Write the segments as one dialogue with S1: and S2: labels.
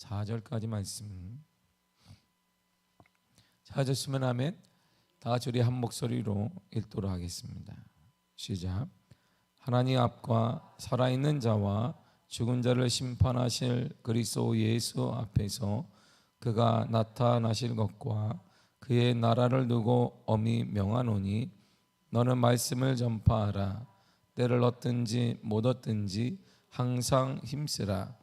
S1: 4절까지 말씀 찾으시면 아멘. 다 같이 우리 한 목소리로 읽도록 하겠습니다. 시작. 하나님 앞과 살아있는 자와 죽은 자를 심판하실 그리스도 예수 앞에서 그가 나타나실 것과 그의 나라를 두고 엄히 명하노니 너는 말씀을 전파하라. 때를 얻든지 못 얻든지 항상 힘쓰라.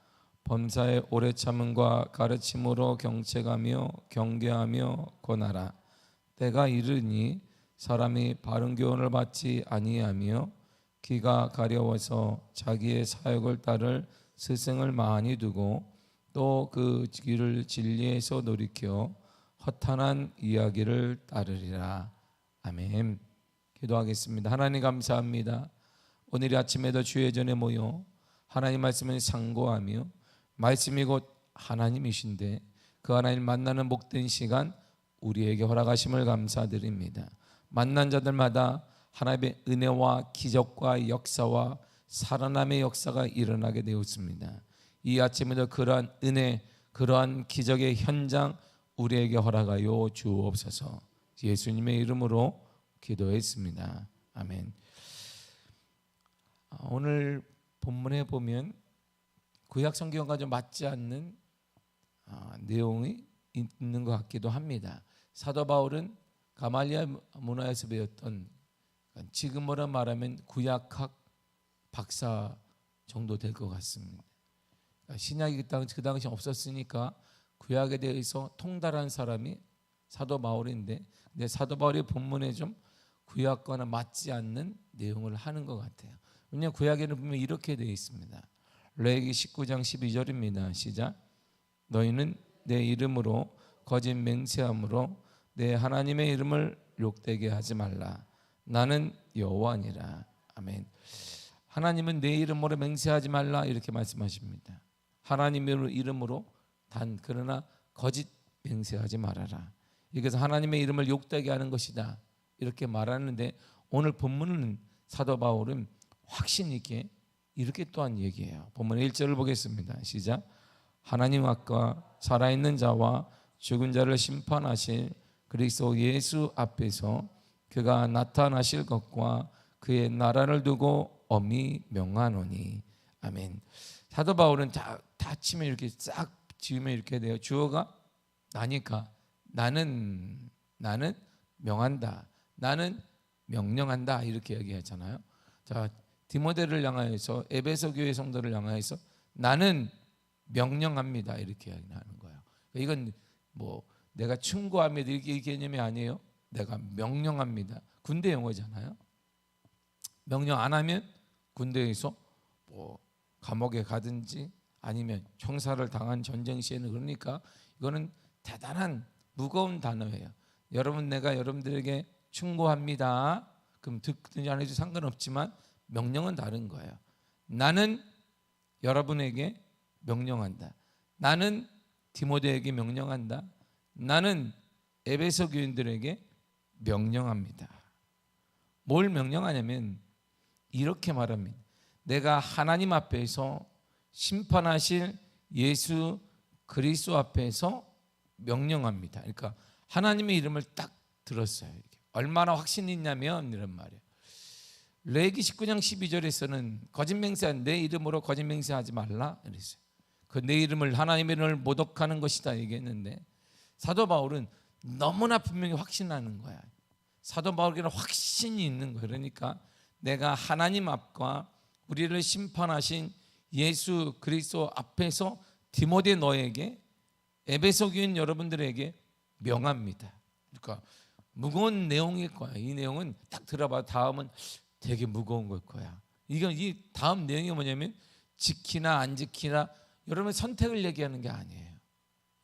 S1: 범사의 오래 참음과 가르침으로 경책하며 경계하며 권하라. 때가 이르니 사람이 바른 교훈을 받지 아니하며 귀가 가려워서 자기의 사역을 따를 스승을 많이 두고 또 그 길을 진리에서 돌이켜 허탄한 이야기를 따르리라. 아멘. 기도하겠습니다. 하나님 감사합니다. 오늘 아침에도 주의 전에 모여 하나님 말씀을 상고하며 말씀이 곧 하나님이신데 그 하나님 만나는 복된 시간 우리에게 허락하심을 감사드립니다. 만난 자들마다 하나님의 은혜와 기적과 역사와 살아남의 역사가 일어나게 되었습니다. 이 아침에도 그러한 은혜, 그러한 기적의 현장 우리에게 허락하여 주옵소서. 예수님의 이름으로 기도했습니다. 아멘. 오늘 본문에 보면 구약 성경과 좀 맞지 않는 내용이 있는 것 같기도 합니다. 사도 바울은 가말리아 문화에서 배웠던, 지금으로 말하면 구약학 박사 정도 될 것 같습니다. 신약이 그 당시 없었으니까 구약에 대해서 통달한 사람이 사도 바울인데, 근데 사도 바울의 본문에 좀 구약과는 맞지 않는 내용을 하는 것 같아요. 왜냐하면 구약에는 보면 이렇게 되어 있습니다. 레위기 19장 12절입니다. 시작. 너희는 내 이름으로 거짓 맹세함으로 내 하나님의 이름을 욕되게 하지 말라. 나는 여호와니라. 아멘. 하나님은 내 이름으로 맹세하지 말라 이렇게 말씀하십니다. 하나님의 이름으로 단 그러나 거짓 맹세하지 말아라. 여기서 하나님의 이름을 욕되게 하는 것이다 이렇게 말하는데, 오늘 본문은 사도 바울은 확신 있게 이렇게 또한 얘기해요. 본문 1절을 보겠습니다. 시작. 하나님 앞과 살아있는 자와 죽은 자를 심판하실 그리스도 예수 앞에서 그가 나타나실 것과 그의 나라를 두고 엄히 명하노니. 아멘. 사도 바울은 다 치면 이렇게 싹 지으면 이렇게 돼요. 주어가 나니까 나는 명한다, 나는 명령한다 이렇게 얘기하잖아요. 자, 디모데를 향하여서, 에베소 교회 성도를 향하여서 나는 명령합니다 이렇게 하는 거예요. 이건 뭐 내가 충고합니다 이렇게 개념이 아니에요. 내가 명령합니다. 군대 용어잖아요. 명령 안 하면 군대에서 뭐 감옥에 가든지 아니면 형사를 당한 전쟁 시에는, 그러니까 이거는 대단한 무거운 단어예요. 여러분, 내가 여러분들에게 충고합니다. 그럼 듣든지 안 해도 상관없지만 명령은 다른 거예요. 나는 여러분에게 명령한다. 나는 디모데에게 명령한다. 나는 에베소 교인들에게 명령합니다. 뭘 명령하냐면 이렇게 말합니다. 내가 하나님 앞에서 심판하실 예수 그리스도 앞에서 명령합니다. 그러니까 하나님의 이름을 딱 들었어요. 얼마나 확신이 있냐면 이런 말이에요. 레위기 19장 12절에서는 거짓 맹세한 내 이름으로 거짓 맹세하지 말라 그랬어요. 그 내 이름을, 하나님의 이름을 모독하는 것이다 얘기했는데, 사도 바울은 너무나 분명히 확신하는 거야. 사도 바울에게는 확신이 있는 거예요. 그러니까 내가 하나님 앞과 우리를 심판하신 예수 그리스도 앞에서 디모데 너에게, 에베소 교인 여러분들에게 명합니다. 그러니까 무거운 내용일 거야. 이 내용은 딱 들어봐 다음은 되게 무거운 걸 거야. 이건 이 다음 내용이 뭐냐면 지키나 안 지키나 여러분 선택을 얘기하는 게 아니에요.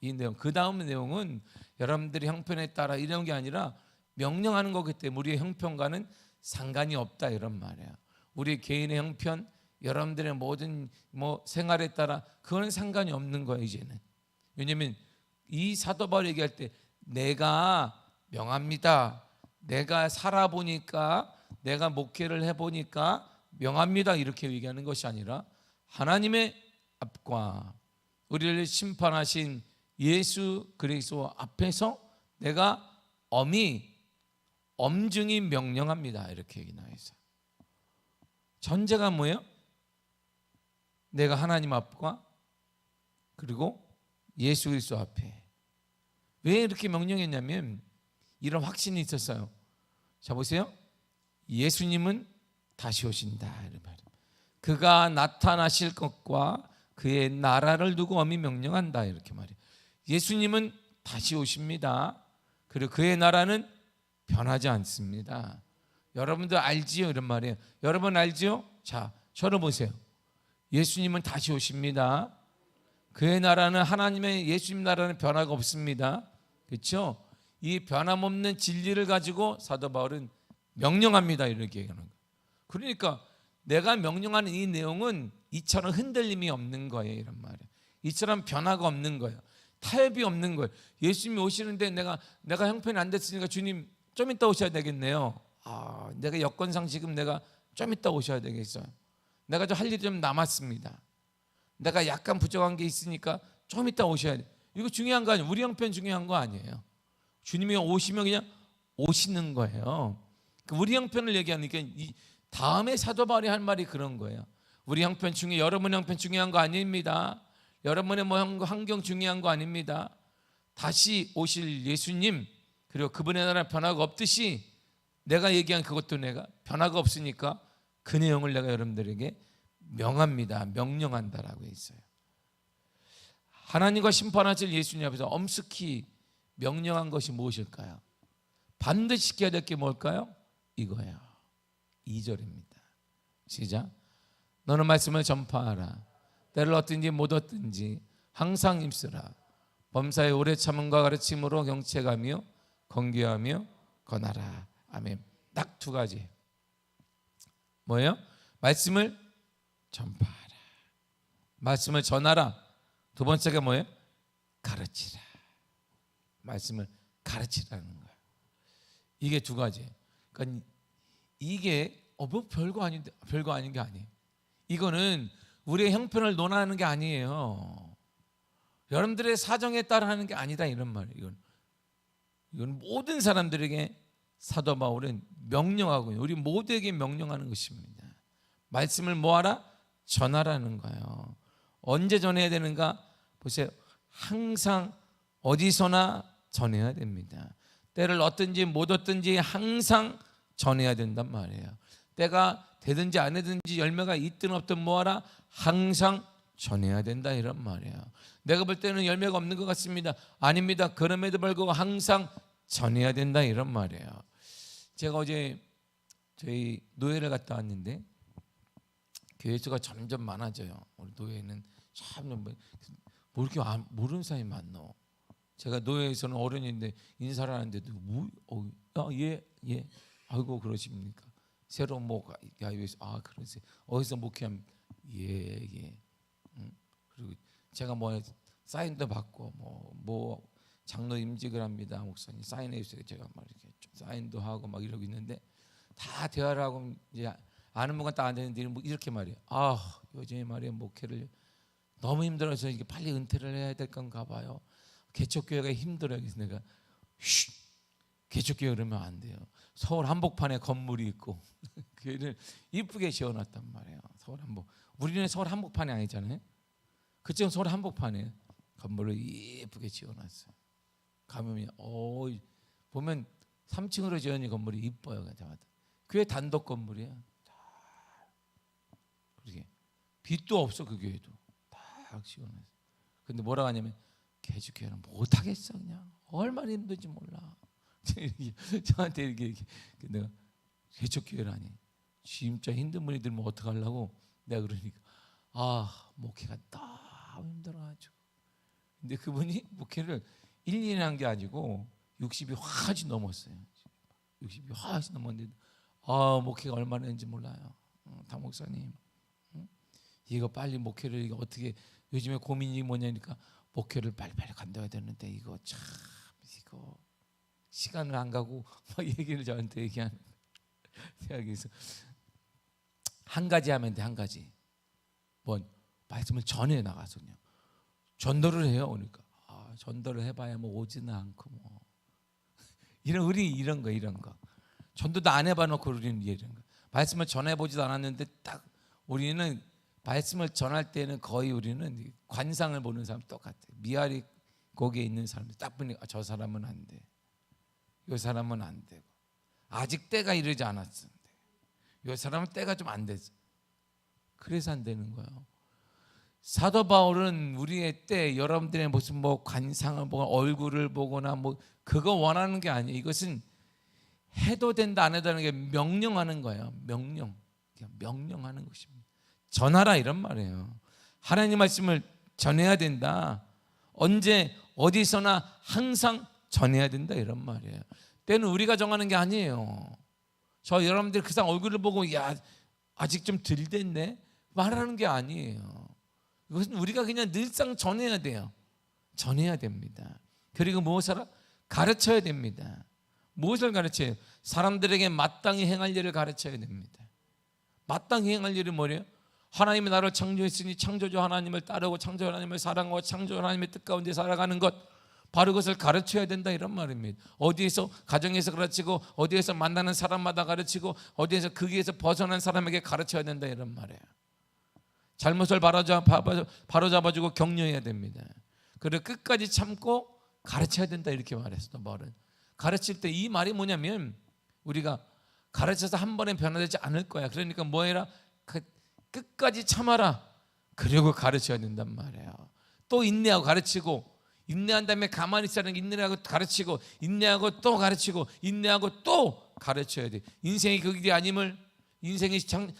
S1: 이 내용, 그 다음 내용은 여러분들의 형편에 따라 이런 게 아니라 명령하는 거기 때문에 우리의 형편과는 상관이 없다 이런 말이에요. 우리 개인의 형편, 여러분들의 모든 생활에 따라 그거는 상관이 없는 거예요 이제는. 왜냐하면 이 사도 바울 얘기할 때 내가 명합니다, 내가 살아보니까, 내가 목회를 해보니까 명합니다 이렇게 얘기하는 것이 아니라 하나님의 앞과 우리를 심판하신 예수 그리스도 앞에서 내가 엄중히 명령합니다. 이렇게 얘기 나와 있어요. 전제가 뭐예요? 내가 하나님 앞과 그리고 예수 그리스도 앞에. 왜 이렇게 명령했냐면 이런 확신이 있었어요. 자 보세요. 예수님은 다시 오신다 이런 말이에요. 그가 나타나실 것과 그의 나라를 두고 엄히 명령한다 이렇게 말이에요. 예수님은 다시 오십니다. 그리고 그의 나라는 변하지 않습니다. 여러분들 알지요? 이런 말이에요. 여러분 알지요? 자, 저를 보세요. 예수님은 다시 오십니다. 그의 나라는 하나님의 예수님 나라는 변화가 없습니다. 그렇죠? 이 변함없는 진리를 가지고 사도 바울은 명령합니다. 이렇게 얘기하는 거예요. 그러니까 내가 명령하는 이 내용은 이처럼 흔들림이 없는 거예요. 이런 말이에요. 이처럼 변화가 없는 거예요. 타협이 없는 거예요. 예수님이 오시는데 내가 형편이 안 됐으니까 주님 좀 이따 오셔야 되겠네요. 내가 여건상 지금 내가 좀 이따 오셔야 되겠어요. 내가 좀 할 일이 좀 남았습니다. 내가 약간 부족한 게 있으니까 좀 이따 오셔야 돼. 이거 중요한 거 아니에요. 우리 형편 중요한 거 아니에요. 주님이 오시면 그냥 오시는 거예요. 우리 형편을 얘기하니까 이 다음에 사도 바울이 할 말이 그런 거예요. 우리 형편 중에 여러분 형편 중요한 거 아닙니다. 여러분의 환경 중요한 거 아닙니다. 다시 오실 예수님 그리고 그분의 나라 변화가 없듯이 내가 얘기한 그것도 내가 변화가 없으니까 그 내용을 내가 여러분들에게 명합니다. 명령한다라고 했어요. 하나님과 심판하실 예수님 앞에서 엄숙히 명령한 것이 무엇일까요? 반드시 지켜야 될 게 뭘까요? 이거예요. 2절입니다. 시작. 너는 말씀을 전파하라. 때를 얻든지 못 얻든지 항상 힘쓰라. 범사의 오래 참음과 가르침으로 경책하며 건교하며 권하라. 아멘. 딱 두 가지. 뭐예요? 말씀을 전파하라. 말씀을 전하라. 두 번째가 뭐예요? 가르치라. 말씀을 가르치라는 거예요. 이게 두 가지예요. 그러니까 이게 뭐 별거 아닌 게 아니에요. 이거는 우리의 형편을 논하는 게 아니에요. 여러분들의 사정에 따라 하는 게 아니다 이런 말이에요. 이건 모든 사람들에게 사도 바울은 명령하고 우리 모두에게 명령하는 것입니다. 말씀을 뭐하라? 전하라는 거예요. 언제 전해야 되는가? 보세요. 항상 어디서나 전해야 됩니다. 때를 얻든지 못 얻든지 항상 전해야 된단 말이에요. 때가 되든지 안 되든지 열매가 있든 없든 뭐하라? 항상 전해야 된다 이런 말이에요. 내가 볼 때는 열매가 없는 것 같습니다. 아닙니다. 그럼에도 불구하고 항상 전해야 된다 이런 말이에요. 제가 어제 저희 노예를 갔다 왔는데 교회 수가 점점 많아져요. 우리 노예는 참 뭐 이렇게 모르는 사람이 많노. 제가 노예에서는 어른인데 인사를 하는데도 예 아이고 그러십니까? 새로 야유에서 그러세요. 어디서 목회하면 예. 그리고 제가 사인도 받고 뭐 장로 임직을 합니다. 목사님 사인해 주세요. 제가 막 이렇게 좀 사인도 하고 막 이러고 있는데 다 대화를 하고 이제 아는 분과 딱 앉았는데 이렇게 말이에요. 요즘에 말이에요 목회를 너무 힘들어서 이게 빨리 은퇴를 해야 될 건가 봐요. 개척교회가 힘들어요. 그래서 내가 개척교회 그러면 안 돼요. 서울 한복판에 건물이 있고 교회를 이쁘게 지어놨단 말이에요. 서울 한복. 우리는 서울 한복판이 아니잖아요. 그쪽은 서울 한복판에 건물을 이쁘게 지어놨어요. 가면 보면 3층으로 지어진 건물이 이뻐요. 교회 단독 건물이야. 그러게 빛도 없어 그 교회도 딱 지어놨어. 근데 뭐라고 하냐면 개척교회는 못하겠어 그냥 얼마나 힘든지 몰라. 저한테 이렇게 내가 개척교회라니 진짜 힘든 분이 들면 어떡하려고 내가 그러니까 목회가 너무 힘들어가지고 근데 그분이 목회를 1, 2년 한 게 아니고 60이 훨씬 넘었어요. 60이 훨씬 넘었는데 목회가 얼마나 했는지 몰라요. 당 목사님 이거 빨리 목회를 이거 어떻게 요즘에 고민이 뭐냐니까 목회를 빨리빨리 간다야 되는데 이거 참 이거 시간을 안 가고 막 얘기를 저한테 얘기하는 그래서 한 가지 하면 돼. 한 가지 말씀을 전해 나가서 그냥 전도를 해요. 그러니까 전도를 해봐야 뭐 오지는 않고 뭐 우리 이런 거 전도도 안 해봐놓고 우리는 이런 거 말씀을 전해보지도 않았는데 딱 우리는 말씀을 전할 때는 거의 우리는 관상을 보는 사람 똑같아. 미아리 거기에 있는 사람들 딱 보니까 저 사람은 안 돼, 이 사람은 안 되고 아직 때가 이르지 않았는데 이 사람은 때가 좀 안 됐어. 그래서 안 되는 거예요. 사도 바울은 우리의 때 여러분들의 무슨 뭐 관상을 보거나 얼굴을 보거나 뭐 그거 원하는 게 아니에요. 이것은 해도 된다 안 해도 되는 게 명령하는 거예요. 명령하는 것입니다. 전하라 이런 말이에요. 하나님 말씀을 전해야 된다. 언제 어디서나 항상 전해야 된다 이런 말이에요. 때는 우리가 정하는 게 아니에요. 저 여러분들 그 사람 얼굴을 보고 야 아직 좀 덜 됐네 말하는 게 아니에요. 이것은 우리가 그냥 늘상 전해야 돼요. 전해야 됩니다. 그리고 무엇을 가르쳐야 됩니다. 무엇을 가르쳐요? 사람들에게 마땅히 행할 일을 가르쳐야 됩니다. 마땅히 행할 일이 뭐래요? 하나님이 나를 창조했으니 창조주 하나님을 따르고 창조주 하나님을 사랑하고 창조주 하나님의 뜻 가운데 살아가는 것, 바로 그것을 가르쳐야 된다 이런 말입니다. 어디에서 가정에서 가르치고 어디에서 만나는 사람마다 가르치고 어디에서 거기에서 벗어난 사람에게 가르쳐야 된다 이런 말이에요. 잘못을 바로잡아주고 격려해야 됩니다. 그리고 끝까지 참고 가르쳐야 된다 이렇게 말했어. 말은 가르칠 때 이 말이 뭐냐면 우리가 가르쳐서 한 번에 변화되지 않을 거야. 그러니까 뭐 해라? 끝까지 참아라. 그리고 가르쳐야 된단 말이에요. 또 인내하고 가르치고 인내한 다음에 가만히 있으라는 인내하고 가르치고 인내하고 또 가르치고 인내하고 또 가르쳐야 돼. 인생이 그 길이 아님을, 인생이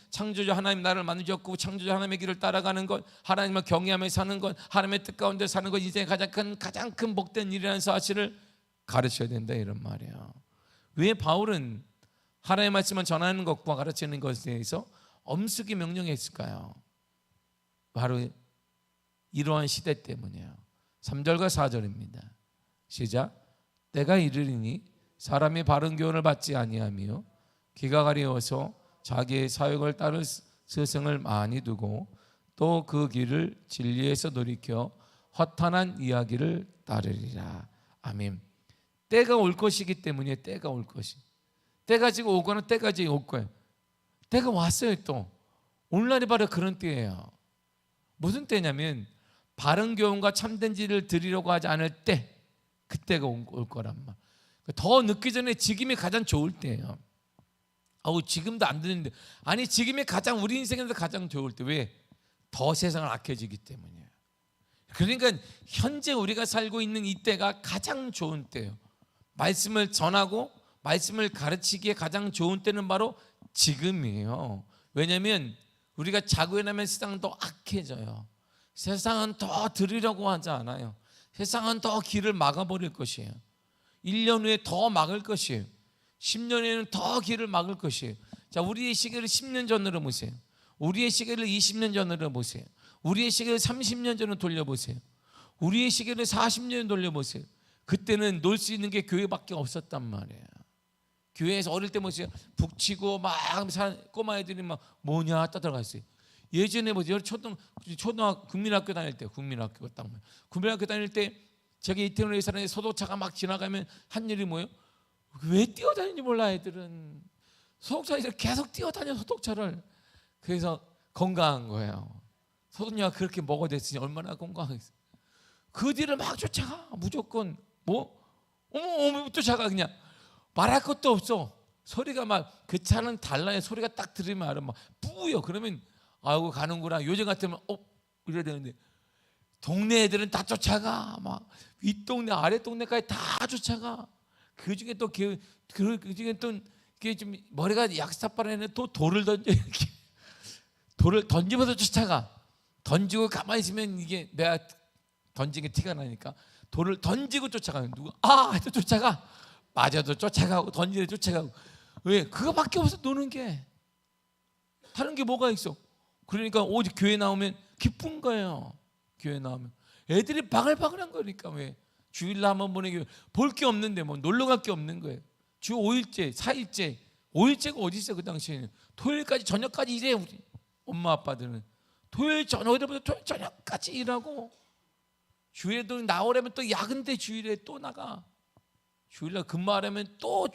S1: 창조주 하나님 나를 만드셨고 창조주 하나님의 길을 따라가는 것, 하나님을 경외하며 사는 것, 하나님의 뜻 가운데 사는 것, 인생의 가장 큰 복된 일이라는 사실을 가르쳐야 된다 이런 말이에요. 왜 바울은 하나님의 말씀을 전하는 것과 가르치는 것에 대해서 엄숙히 명령했을까요? 바로 이러한 시대 때문이에요. 3절과 4절입니다. 시작. 때가 이르리니 사람이 바른 교훈을 받지 아니하며 귀가 가려워서 자기의 사역을 따를 스승을 많이 두고 또 그 길을 진리에서 돌이켜 허탄한 이야기를 따르리라. 아멘. 때가 올 것이기 때문에 때가 올 것이. 때가 지금 오거나 때가 지금 올 거예요. 때가 왔어요. 또 오늘날이 바로 그런 때예요. 무슨 때냐면 바른 교훈과 참된 진리를 드리려고 하지 않을 때, 그때가 올 거란 말. 더 늦기 전에 지금이 가장 좋을 때예요. 지금도 안 되는데, 아니 지금이 가장 우리 인생에서 가장 좋을 때. 왜? 더 세상을 악해지기 때문이에요. 그러니까 현재 우리가 살고 있는 이 때가 가장 좋은 때예요. 말씀을 전하고 말씀을 가르치기에 가장 좋은 때는 바로 지금이에요. 왜냐하면 우리가 자고 일어나면 세상은 더 악해져요. 세상은 더 들으려고 하지 않아요. 세상은 더 길을 막아버릴 것이에요. 1년 후에 더 막을 것이에요. 10년 후에는 더 길을 막을 것이에요. 자, 우리의 시계를 10년 전으로 보세요. 우리의 시계를 20년 전으로 보세요. 우리의 시계를 30년 전으로 돌려보세요. 우리의 시계를 40년 돌려보세요. 그때는 놀 수 있는 게 교회밖에 없었단 말이에요. 교회에서 어릴 때 뭐지? 북치고 막 꼬마 애들이 막 뭐냐 떠들어갔어요. 예전에 뭐지? 초등학교 국민학교 다닐 때, 국민학교 다닐 때 저기 이태원에 사는 소독차가 막 지나가면 한 일이 뭐예요? 왜 뛰어다니는지 몰라. 애들은 소독차에서 계속 뛰어다녀 소독차를. 그래서 건강한 거예요. 소독차가 그렇게 먹어댔으니 얼마나 건강하겠어요. 그 뒤를 막 쫓아가. 무조건 어머 쫓아가. 그냥 말할 것도 없어. 소리가 막 그 차는 달라요. 소리가 딱 들으면 알아. 막 뿌요. 그러면 아이고 가는구나. 요즘 같으면 이래야 되는데 동네 애들은 다 쫓아가. 막 윗동네 아랫동네까지 다 쫓아가. 그 중에 또 그 중에 또 이게 좀 머리가 약삭빠른 애는 또 돌을 던져. 이렇게 돌을 던지면서 쫓아가. 던지고 가만히 있으면 이게 내가 던진 게 티가 나니까 돌을 던지고 쫓아가요. 누가 또 쫓아가. 맞아도 쫓아가고 던지도 쫓아가고. 왜? 그거밖에 없어. 노는 게. 다른 게 뭐가 있어? 그러니까 오직 교회 나오면 기쁜 거예요. 교회 나오면 애들이 바글바글한 거니까. 왜? 주일날 한번 보내기 볼 게 없는데 뭐 놀러 갈 게 없는 거예요. 주 5일째 4일째 5일째가 어디 있어? 그 당시에는 토요일까지 저녁까지 일해. 우리 엄마 아빠들은 토요일 저녁부터 토요일 저녁까지 일하고 주일에도 나오려면 또 야근데 주일에 또 나가. 주일날 근무하려면 또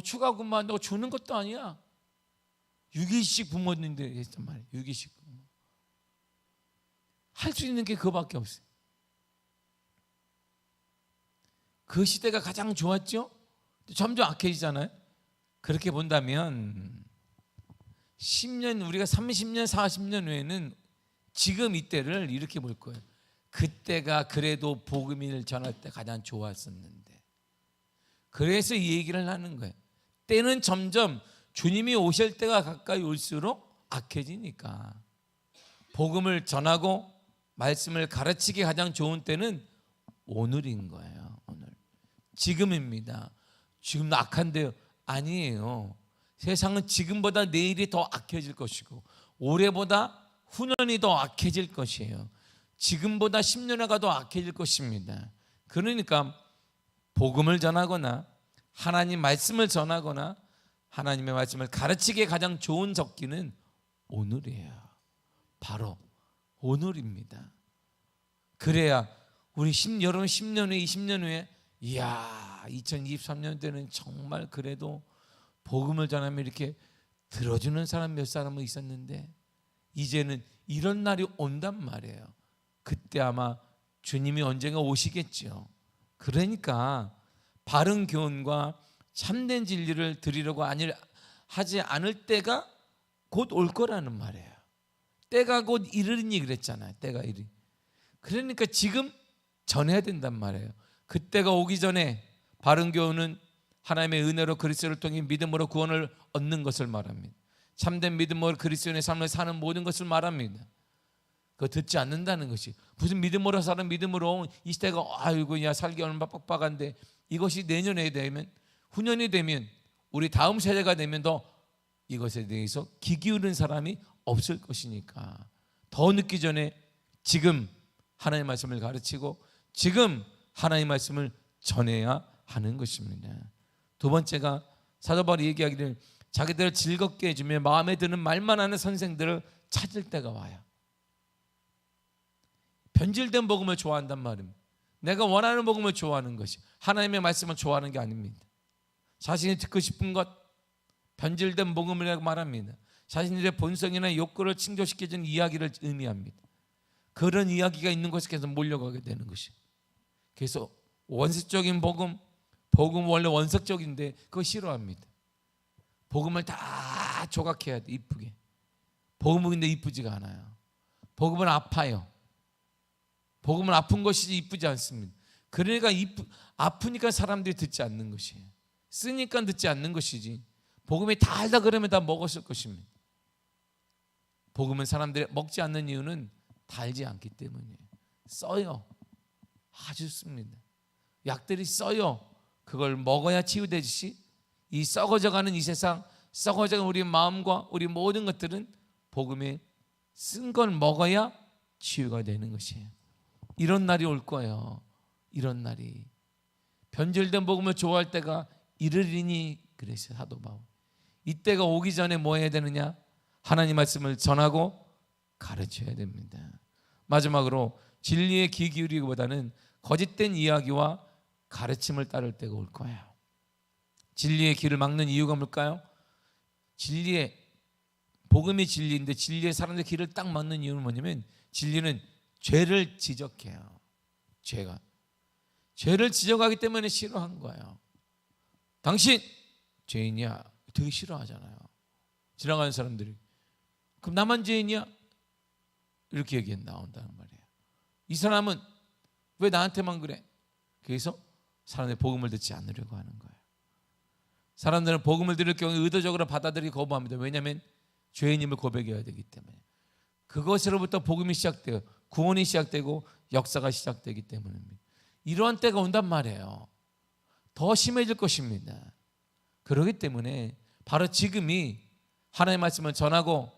S1: 추가 근무한다고 주는 것도 아니야. 6일씩 부모님들 했단 말이에요. 6일씩 할 수 있는 게 그거밖에 없어요. 그 시대가 가장 좋았죠? 점점 악해지잖아요. 그렇게 본다면 10년, 우리가 30년 40년 후에는 지금 이때를 이렇게 볼 거예요. 그때가 그래도 복음을 전할 때 가장 좋았었는데. 그래서 이 얘기를 하는 거예요. 때는 점점 주님이 오실 때가 가까이 올수록 악해지니까 복음을 전하고 말씀을 가르치기 가장 좋은 때는 오늘인 거예요. 오늘 지금입니다. 지금도 악한데요? 아니에요. 세상은 지금보다 내일이 더 악해질 것이고 올해보다 후년이 더 악해질 것이에요. 지금보다 10년에 가도 악해질 것입니다. 그러니까 복음을 전하거나 하나님 말씀을 전하거나 하나님의 말씀을 가르치기에 가장 좋은 적기는 오늘이에요. 바로 오늘입니다. 그래야 우리 여러분 10년 후에 20년 후에 이야 2023년 때는 정말 그래도 복음을 전하면 이렇게 들어주는 사람 몇 사람은 있었는데 이제는 이런 날이 온단 말이에요. 그때 아마 주님이 언젠가 오시겠죠. 그러니까 바른 교훈과 참된 진리를 드리려고 하지 않을 때가 곧 올 거라는 말이에요. 때가 곧 이르니 그랬잖아요. 때가 이르니. 그러니까 지금 전해야 된단 말이에요. 그때가 오기 전에 바른 교훈은 하나님의 은혜로 그리스도를 통해 믿음으로 구원을 얻는 것을 말합니다. 참된 믿음으로 그리스도의 삶을 사는 모든 것을 말합니다. 그거 듣지 않는다는 것이 무슨 믿음으로 사는 믿음으로 이 시대가 아이고 야 살기 얼마나 빡빡한데 이것이 내년에 되면 후년이 되면 우리 다음 세대가 되면 더 이것에 대해서 귀 기울이는 사람이 없을 것이니까 더 늦기 전에 지금 하나님의 말씀을 가르치고 지금 하나님의 말씀을 전해야 하는 것입니다. 두 번째가 사도 바울이 얘기하기를 자기들을 즐겁게 해주며 마음에 드는 말만 하는 선생들을 찾을 때가 와요. 변질된 복음을 좋아한단 말입니다. 내가 원하는 복음을 좋아하는 것이 하나님의 말씀을 좋아하는 게 아닙니다. 자신이 듣고 싶은 것 변질된 복음이라고 말합니다. 자신들의 본성이나 욕구를 충족시켜주는 이야기를 의미합니다. 그런 이야기가 있는 곳에 계속 몰려가게 되는 것이. 그래서 원색적인 복음 원래 원색적인데 그거 싫어합니다. 복음을 다 조각해야 돼. 이쁘게. 복음은 근데 이쁘지가 않아요. 복음은 아파요. 복음은 아픈 것이지 이쁘지 않습니다. 그러니까 아프니까 사람들이 듣지 않는 것이에요. 쓰니까 듣지 않는 것이지 복음이 달다 그러면 다 먹었을 것입니다. 복음은 사람들이 먹지 않는 이유는 달지 않기 때문이에요. 써요. 아주 씁니다. 약들이 써요. 그걸 먹어야 치유되듯이 이 썩어져가는 이 세상, 썩어져가는 우리 마음과 우리 모든 것들은 복음에 쓴 걸 먹어야 치유가 되는 것이에요. 이런 날이 올 거예요. 이런 날이. 변질된 복음을 좋아할 때가 이르리니 그랬어요. 사도 바울. 이때가 오기 전에 뭐 해야 되느냐? 하나님 말씀을 전하고 가르쳐야 됩니다. 마지막으로 진리에 귀 기울이기보다는 거짓된 이야기와 가르침을 따를 때가 올 거예요. 진리의 길을 막는 이유가 뭘까요? 진리의 복음이 진리인데 진리의 사람들의 길을 딱 막는 이유는 뭐냐면 진리는 죄를 지적해요. 죄를 지적하기 때문에 싫어한 거예요. 당신 죄인이야. 되게 싫어하잖아요. 지나가는 사람들이. 그럼 나만 죄인이야? 이렇게 얘기 나온다는 말이에요. 이 사람은 왜 나한테만 그래? 그래서 사람들이 복음을 듣지 않으려고 하는 거예요. 사람들은 복음을 들을 경우 의도적으로 받아들이기 거부합니다. 왜냐하면 죄인임을 고백해야 되기 때문에. 그것으로부터 복음이 시작돼요. 구원이 시작되고 역사가 시작되기 때문입니다. 이러한 때가 온단 말이에요. 더 심해질 것입니다. 그렇기 때문에 바로 지금이 하나님의 말씀을 전하고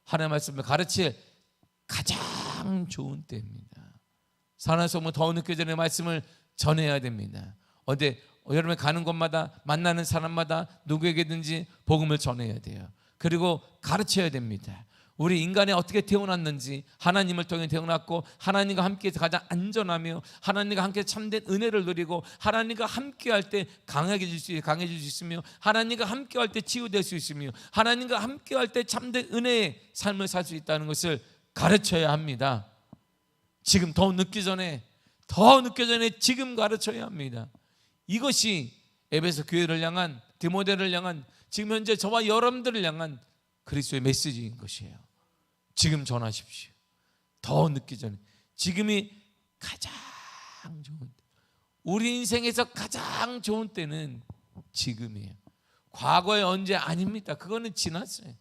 S1: 하나님의 말씀을 가르칠 가장 좋은 때입니다. 사랑하는 성도 더 늦기 전에 말씀을 전해야 됩니다. 여러분이 가는 곳마다 만나는 사람마다 누구에게든지 복음을 전해야 돼요. 그리고 가르쳐야 됩니다. 우리 인간이 어떻게 태어났는지, 하나님을 통해 태어났고 하나님과 함께 가장 안전하며 하나님과 함께 참된 은혜를 누리고 하나님과 함께할 때 강해질 수 있으며 하나님과 함께할 때 치유될 수 있으며 하나님과 함께할 때 참된 은혜의 삶을 살 수 있다는 것을 가르쳐야 합니다. 지금 더 늦기 전에 지금 가르쳐야 합니다. 이것이 에베소 교회를 향한, 디모데를 향한, 지금 현재 저와 여러분들을 향한 그리스도의 메시지인 것이에요. 지금 전하십시오. 더 늦기 전에. 지금이 가장 좋은 때, 우리 인생에서 가장 좋은 때는 지금이에요. 과거의 언제 아닙니다. 그거는 지났어요.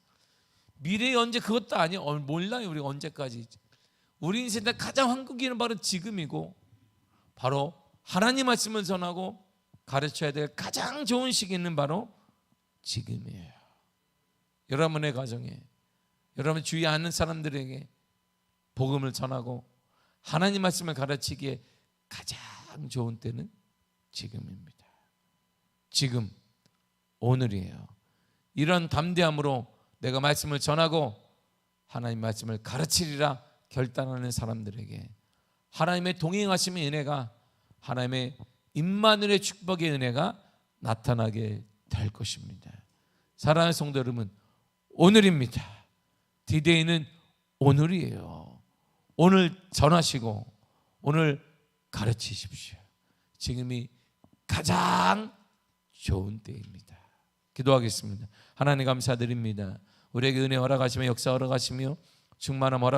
S1: 미래의 언제 그것도 아니에요. 몰라요. 우리가 언제까지. 우리 인생에 가장 황금기는 바로 지금이고, 바로 하나님 말씀을 전하고 가르쳐야 될 가장 좋은 시기는 바로 지금이에요. 여러분의 가정에, 여러분 주위에 아는 사람들에게 복음을 전하고 하나님 말씀을 가르치기에 가장 좋은 때는 지금입니다. 지금, 오늘이에요. 이런 담대함으로 내가 말씀을 전하고 하나님 말씀을 가르치리라 결단하는 사람들에게 하나님의 동행하심의 은혜가, 하나님의 임마누엘의 축복의 은혜가 나타나게 될 것입니다. 사랑하는 성도 여러분, 오늘입니다. 디데이는 오늘이에요. 오늘 전하시고 오늘 가르치십시오. 지금이 가장 좋은 때입니다. 기도하겠습니다. 하나님 감사드립니다. 우리에게 은혜 허락하시며 역사 허락하시며 충만함 허락